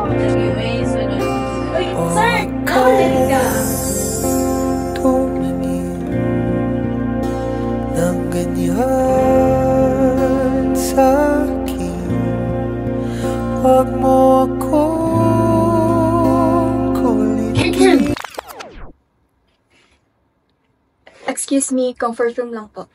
Anyways, Uy, sir! Nakadali ka! Tumingin ng ganyan sa'kin. Huwag mo akong kulitin. Excuse me, comfort room lang po.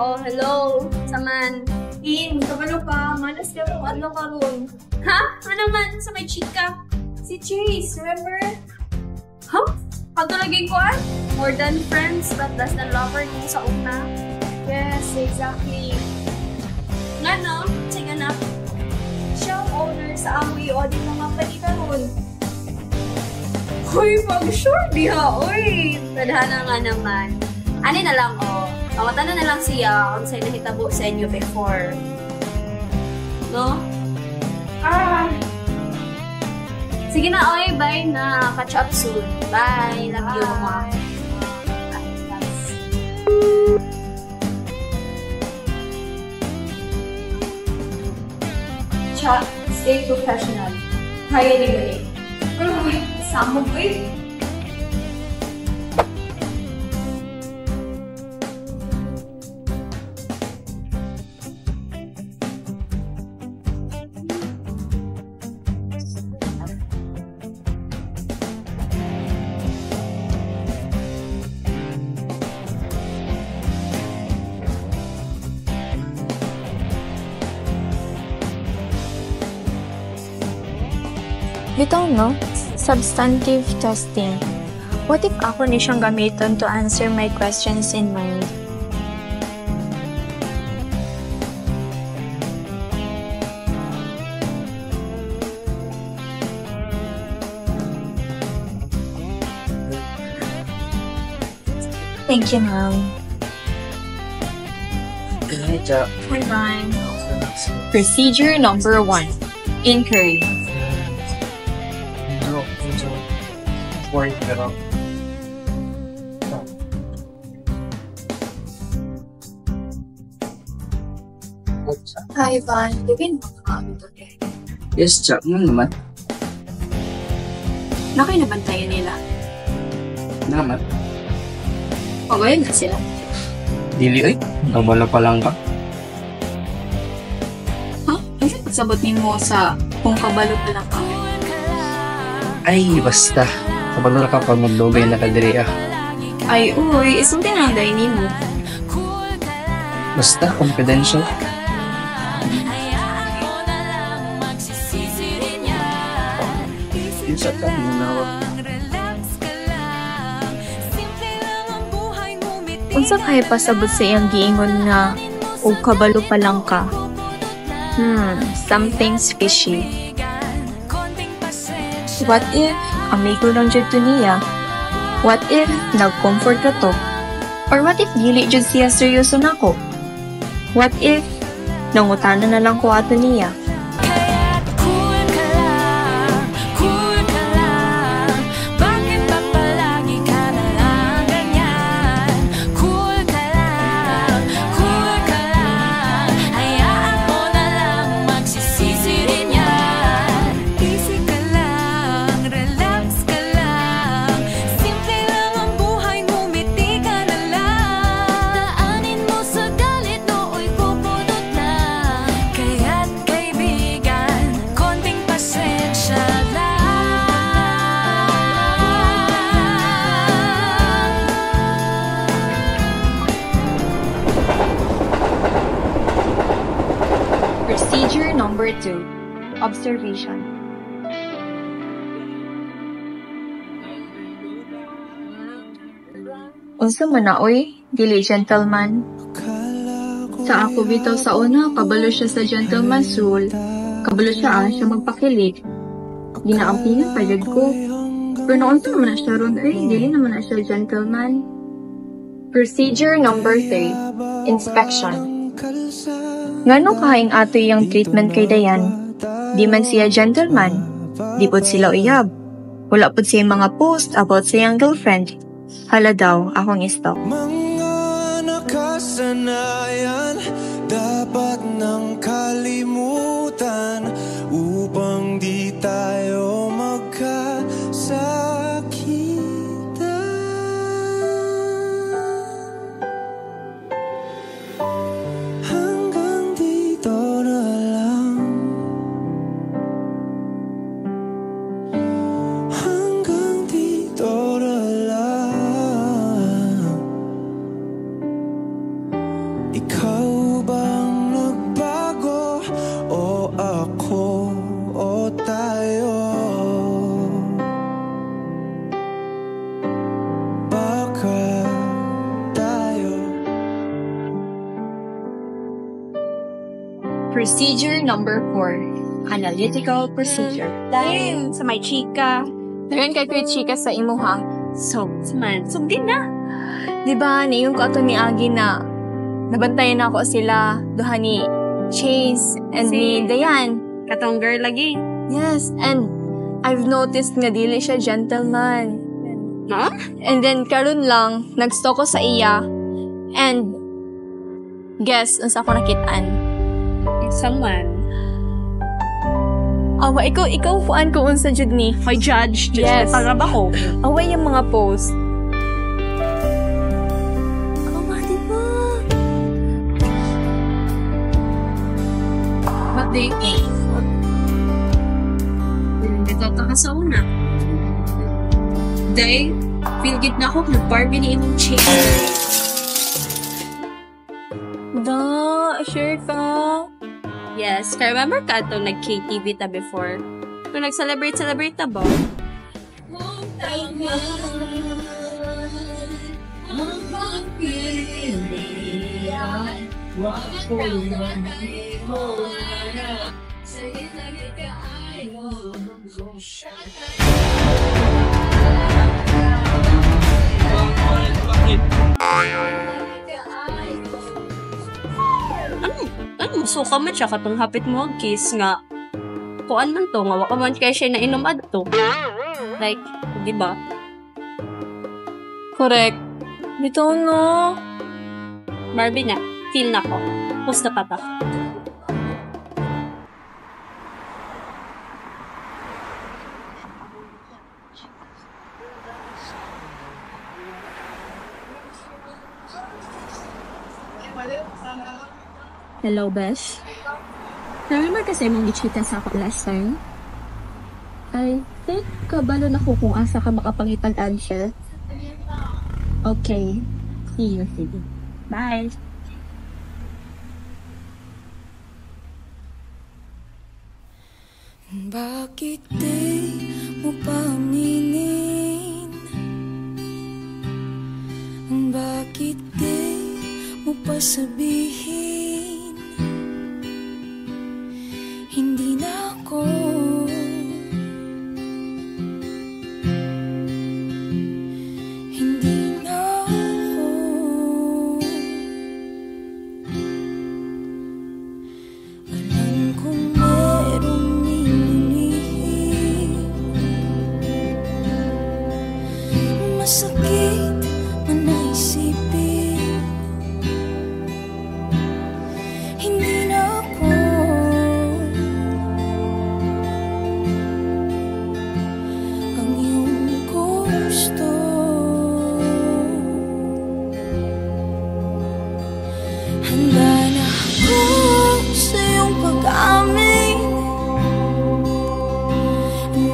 Oh, hello! Saman! In, kabalo ka. Manas ka kung ano ka ron. Ha? Ano man? Sa may chika? Si Chase, remember? Huh? Pagtulagay ko ah? More than friends, but less than lover kung sa una. Yes, exactly. Nga no? Sige na. Siya ang owner sa Amway o din mga palita ron. Uy, pag-sure diha, uy! Tadhana nga naman. Ano na lang, oh. Pangatan na lang siya kung sa'yo nahitabo sa inyo before. No? Sige na, oy. Bye na. Catch up soon. Bye. Love you, mama. Cha, stay professional. Kaya ni Gani. Pero uy, samog uy. Bitaw no? Substantive testing. What if ako ni siyang gamiton to answer my questions in mind? Thank you, ma'am. Bye-bye. Procedure number 1. Inquiry. Pero Hi, Van. Livin mo ka today. Yes, Jack. Ano naman? Nakay nabantayan nila. Naman. Pagayon na sila. Dili ay. Nabala pa lang ka. Ha? Ano pagsabot ni mo sa kung kabalo pa lang ka? Ay, basta. Kabalo na ka pag maglogay na kadiri ah. Ay, uy. Isulti na ang daini mo. Basta, confidential. Yung sa akin, Unsa kay pasabot sa iyang giingon nga og kabalo pa lang ka? Something's fishy. What if amigo lang jud to niya? What if nag-comfort ka to? Or what if dili jud siya seryoso nako? What if nangutana na lang ko ato niya? Procedure number 2. Observation. Unsa man na oy, dili gentleman. Sa ako bitaw sa una, kabalo siya sa gentleman's rule. Kabalo siya siya magpakilit. Ginaampinan pa jud ko. Pero noon naman na siya ron, dili naman na siya gentleman. Procedure number 3. inspection. Ngano kahaing ato yung treatment kay Dayan? Di man siya gentleman. Di pod sila uyab. Wala pod siya mga post about sa iyang girlfriend. Hala daw, akong istok. Mga nakasanayan dapat nang kalimutan upang di tayo magkasakitan. Hanggang dito na lang. Hanggang dito na lang. Ikaw bang nagbago o ako o tayo? Baka tayo. Procedure number 4. Analytical procedure. Dahil sa may chika. Dagan kay kuya chika sa imuha. So, man. So, din na. Di ba, niyon ko ato ni Agi na nabantayan ako sila duha ni Chase and ni Dayan. Katong girl lagi. Yes, and I've noticed nga dili siya gentleman. No? And then karon lang nagstock ko sa iya and guess unsa ako nakitaan. Someone. Awa, ikaw puan ko unsa jud ni. May judge. Yes. Para ba ko? Awa yung mga post. What do you think? Dito ka sa una. Dahil, feel good na ako kung Barbie ni imong chick. Da, sure ka? Yes, kaya remember ka ito nag-KTV ta before? Kung nag-celebrate ta ba? Ano, suka man siya katong hapit mo ang kiss nga. Kuan man to, nga waka man kaya siya na inom adto. Like, di ba? Correct. Bitaw no. Barbie na, feel na ko. Post na pata. Hello, Besh. Remember kasi mong gichita sa ako last time? I think kabalo na ko kung asa ka makapangitag-an siya. Okay. See you, Phoebe. Bye. Bakit di mo pa aminin? Bakit di mo pa sabihin? Hindi na ako Hindi na ako Alam kong merong nililihim. Masakit man naisipin. Hindi na ako ang iyong gusto. Handa na ako sa iyong pag-amin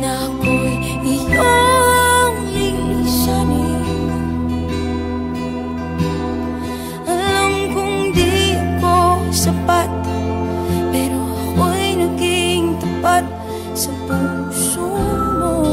na ako'y iyong lilisanin. Alam kong di ako sapat, pero ako'y naging tapat sa puso mo.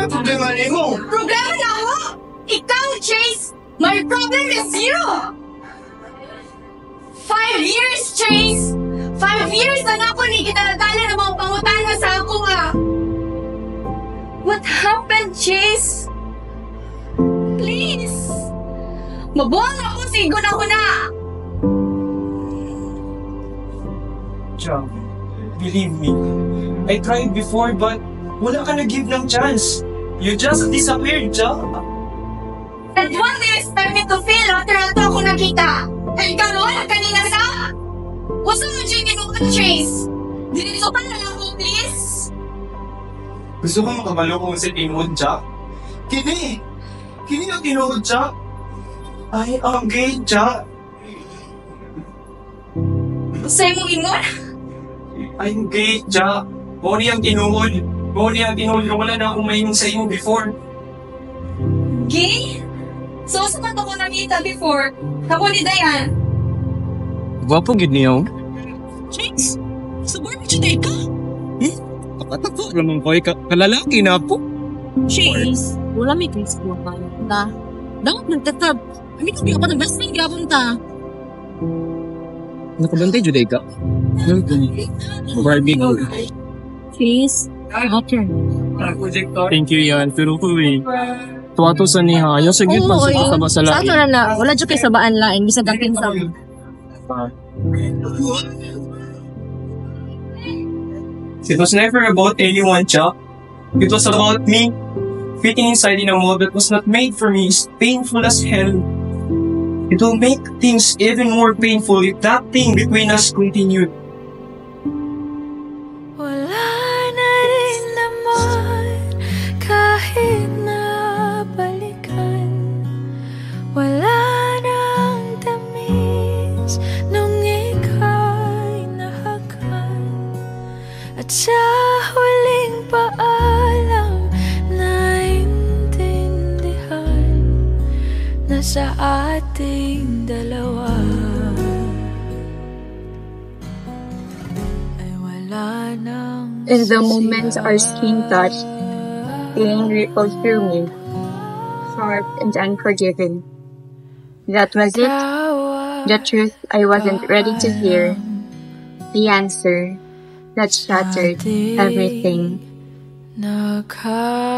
Ano problema niyo mo? Problema na ako! Ikaw, Chase! My problem is zero! 5 years, Chase! 5 years na ako ni kinalagala ng mga pangutana sa ako nga! What happened, Chase? Please! Mabuang ako, sigon ako na! Chang, believe me, I tried before but wala ka na-give ng chance. You just disappeared, Chang. And what do you expect me to feel after ato ako nakita? Ay, karoon, kanina sa? Gusto mo siya kinuha, Chase? Dito pa na lang ako, please? Gusto ko makabalo kung si tinuod, Chang? Kini! Kini ang tinuod, Chang? I am gay, Chang. Gusto mong ingon? I'm gay, Chang. Moni ang tinuod. Moni ang tinuod. Wala na akong mahinom sa iyo before. Gay? So, sa man ako nakita before, ako ni Dayan. Gwapo gid niyo. Chase, sabor mo siya ka? Kapatako naman ko kalalaki na ako. Chase, wala may Chris ko pa. Ta, dapat nagtatab. Kami ko ako ng best friend gabon ta. Nakabantay juday ka? Barbie go. Chase, okay. Thank you yan. Pero ko eh. Tuwato sa niha. Ayaw sa git Oo, sa ba sa sa ato lain. na wala dyan kayo sa baan lain, bisag ang pinsam. It was never about anyone, Chuck. It was about me. Fitting inside in a mold that was not made for me is painful as hell. It will make things even more painful if that thing between us continued. Wala na rin naman kahit nabalikan. Wala nang tamis nung ika'y nahakan. At sa huling paalam naintindihan na sa ating dalawa ay wala nang In the moment our skin touched, pain rippled through me, sharp and unforgiving. That was it. The truth I wasn't ready to hear. The answer that shattered everything. Nakakatawa.